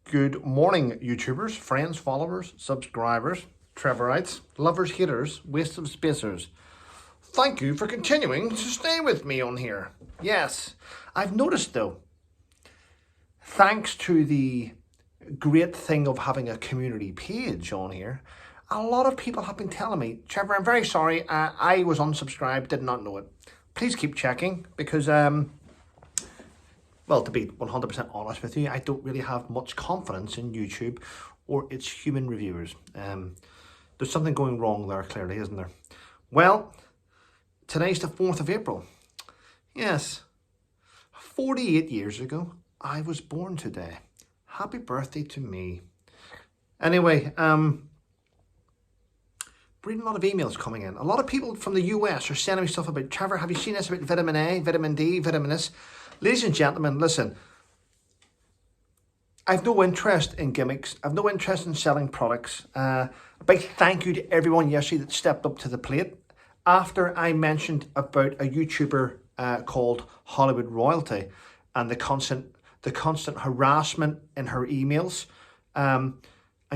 Good morning, YouTubers, friends, followers, subscribers, Trevorites, lovers, haters, waste of spacers. Thank you for continuing to stay with me on here. Yes, I've noticed though, thanks to the great thing of having a community page on here, a lot of people have been telling me, Trevor, I'm very sorry, I was unsubscribed, did not know it. Please keep checking because, well, to be 100% honest with you, I don't really have much confidence in YouTube or its human reviewers. There's something going wrong there, clearly, isn't there? Well, today's the 4th of April. Yes, 48 years ago, I was born today. Happy birthday to me. Anyway, reading a lot of emails coming in. A lot of people from the US are sending me stuff about, Trevor, have you seen this about vitamin A, vitamin D, vitamin S? Ladies and gentlemen, listen, I've no interest in gimmicks. I've no interest in selling products. A big thank you to everyone yesterday that stepped up to the plate. After I mentioned about a YouTuber called Hollywood Royalty and the constant harassment in her emails, I'm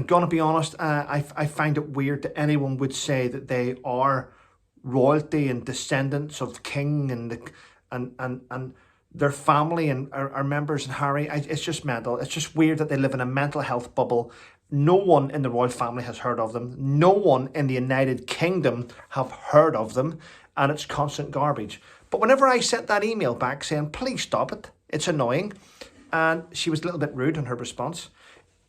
going to be honest, I find it weird that anyone would say that they are royalty and descendants of the king and their family and are members in Harry. It's just mental. It's just weird that they live in a mental health bubble. No one in the royal family has heard of them. No one in the United Kingdom have heard of them. And it's constant garbage. But whenever I sent that email back saying, please stop it, it's annoying. And she was a little bit rude in her response.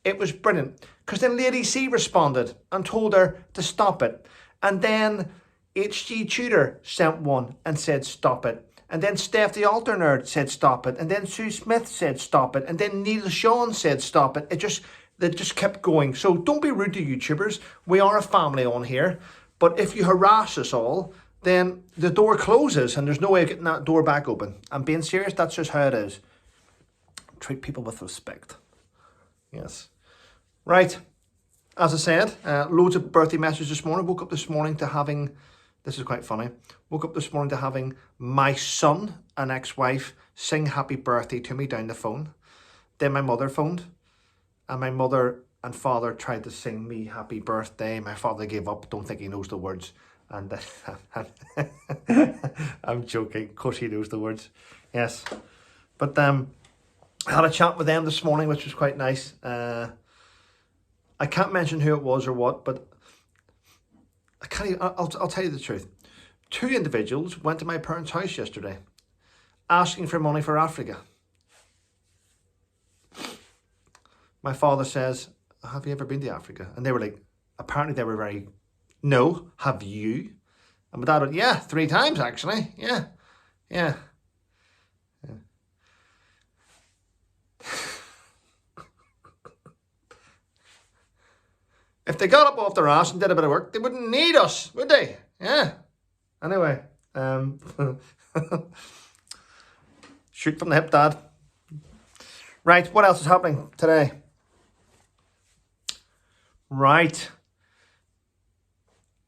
It was brilliant. Because then Lady C responded and told her to stop it. And then HG Tudor sent one and said, stop it. And then Steph the Altar Nerd said stop it. And then Sue Smith said stop it. And then Neil Sean said stop it. It just kept going. So don't be rude to YouTubers. We are a family on here. But if you harass us all, then the door closes and there's no way of getting that door back open. I'm being serious. That's just how it is. Treat people with respect. Yes. Right. As I said, loads of birthday messages this morning. Woke up this morning to having... This is quite funny. Woke up this morning to having my son and ex-wife sing happy birthday to me down the phone. Then my mother phoned. And my mother and father tried to sing me happy birthday. My father gave up. Don't think he knows the words. And I'm joking. Of course he knows the words. Yes. But I had a chat with them this morning, which was quite nice. I can't mention who it was or what, but I'll tell you the truth. 2 individuals went to my parents' house yesterday asking for money for Africa. My father says, have you ever been to Africa? And they were like, apparently they were very, no, have you? And my dad went, yeah, 3 times actually. Yeah. If they got up off their ass and did a bit of work, they wouldn't need us, would they? Yeah. Anyway, shoot from the hip, Dad. Right, what else is happening today? Right.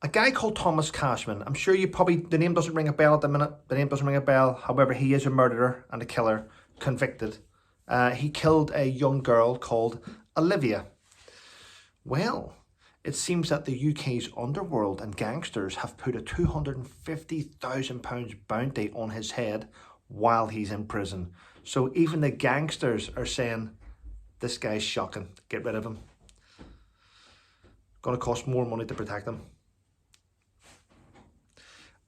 A guy called Thomas Cashman. I'm sure you probably, the name doesn't ring a bell at the minute. The name doesn't ring a bell. However, he is a murderer and a killer, convicted. He killed a young girl called Olivia. Well, it seems that the UK's underworld and gangsters have put a £250,000 bounty on his head while he's in prison. So even the gangsters are saying, this guy's shocking, get rid of him. Going to cost more money to protect him.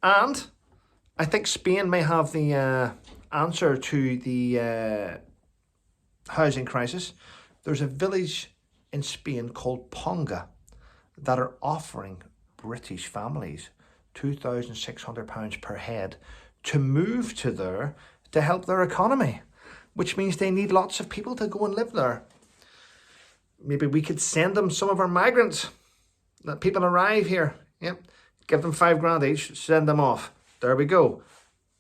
And I think Spain may have the answer to the housing crisis. There's a village in Spain called Ponga that are offering British families £2,600 per head to move to there to help their economy, which means they need lots of people to go and live there. Maybe we could send them some of our migrants. Let people arrive here. Yep. Give them £5,000 each, send them off. There we go.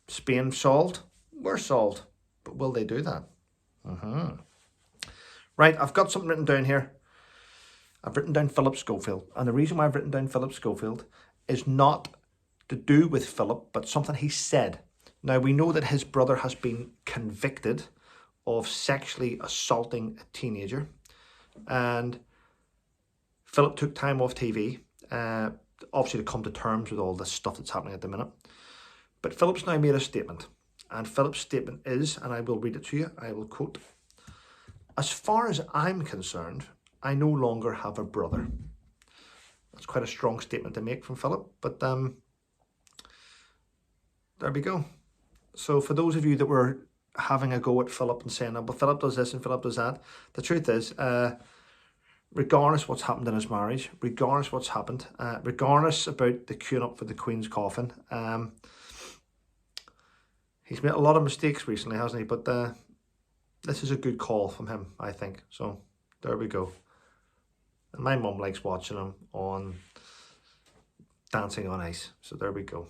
Spain solved. We're solved. But will they do that? Right, I've got something written down here. I've written down Philip Schofield. And the reason why I've written down Philip Schofield is not to do with Philip, but something he said. Now, we know that his brother has been convicted of sexually assaulting a teenager. And Philip took time off TV, obviously to come to terms with all this stuff that's happening at the minute. But Philip's now made a statement, and Philip's statement is, and I will read it to you, I will quote, "As far as I'm concerned, I no longer have a brother." That's quite a strong statement to make from Philip, but there we go. So for those of you that were having a go at Philip and saying, oh, but Philip does this and Philip does that, the truth is, regardless what's happened in his marriage, regardless what's happened, regardless about the queuing up for the Queen's coffin, he's made a lot of mistakes recently, hasn't he? But this is a good call from him, I think. So there we go. And my mum likes watching him on Dancing on Ice. So there we go.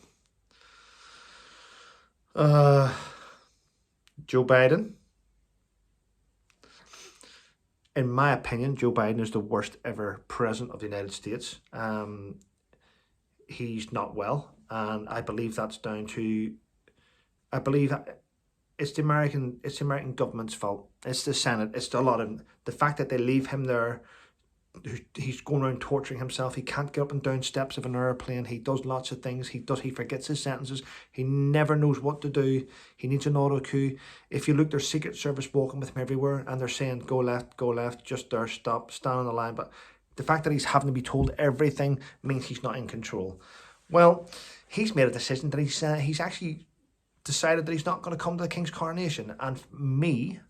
Joe Biden. In my opinion, Joe Biden is the worst ever president of the United States. He's not well, and I believe that's down to, I believe it's the American government's fault. It's the Senate. It's a lot of the fact that they leave him there. He's going around torturing himself. He can't get up and down steps of an airplane. He does lots of things. He forgets his sentences. He never knows what to do. He needs an auto cue. If you look, there's Secret Service walking with him everywhere, and they're saying go left, just there, stop, stand on the line. But the fact that he's having to be told everything means he's not in control. Well, he's made a decision that he's actually decided that he's not going to come to the King's coronation. And me,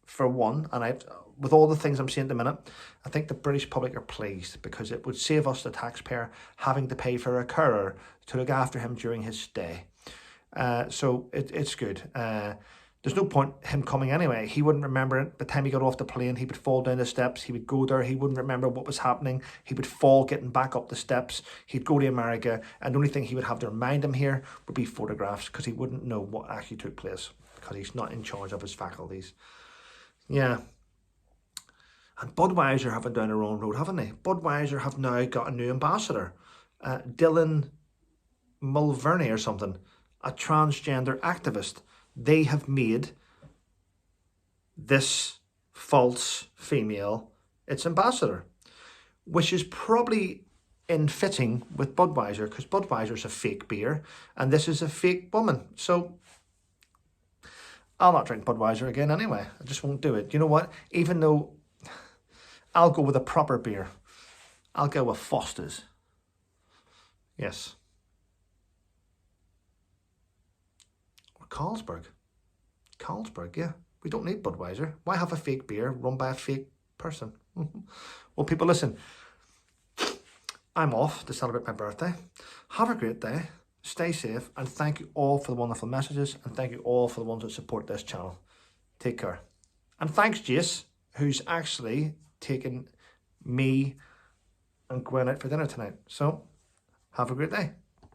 for one, and with all the things I'm seeing at the minute, I think the British public are pleased, because it would save us, the taxpayer, having to pay for a carer to look after him during his stay. So it's good. There's no point him coming anyway. He wouldn't remember it. By the time he got off the plane, he would fall down the steps. He would go there. He wouldn't remember what was happening. He would fall getting back up the steps. He'd go to America, and the only thing he would have to remind him here would be photographs, because he wouldn't know what actually took place, because he's not in charge of his faculties. Yeah. And Budweiser have been down the wrong road, haven't they? Budweiser have now got a new ambassador, Dylan Mulverney or something, a transgender activist. They have made this false female its ambassador, which is probably in fitting with Budweiser, because Budweiser's a fake beer and this is a fake woman. So I'll not drink Budweiser again anyway. I just won't do it. You know what? Even though I'll go with a proper beer, I'll go with Foster's. Yes. Or Carlsberg. Carlsberg, yeah. We don't need Budweiser. Why have a fake beer run by a fake person? Well, people, listen. I'm off to celebrate my birthday. Have a great day. Stay safe, and thank you all for the wonderful messages, and thank you all for the ones that support this channel. Take care. And thanks, Jace, who's actually taken me and Gwen out for dinner tonight. So, have a great day.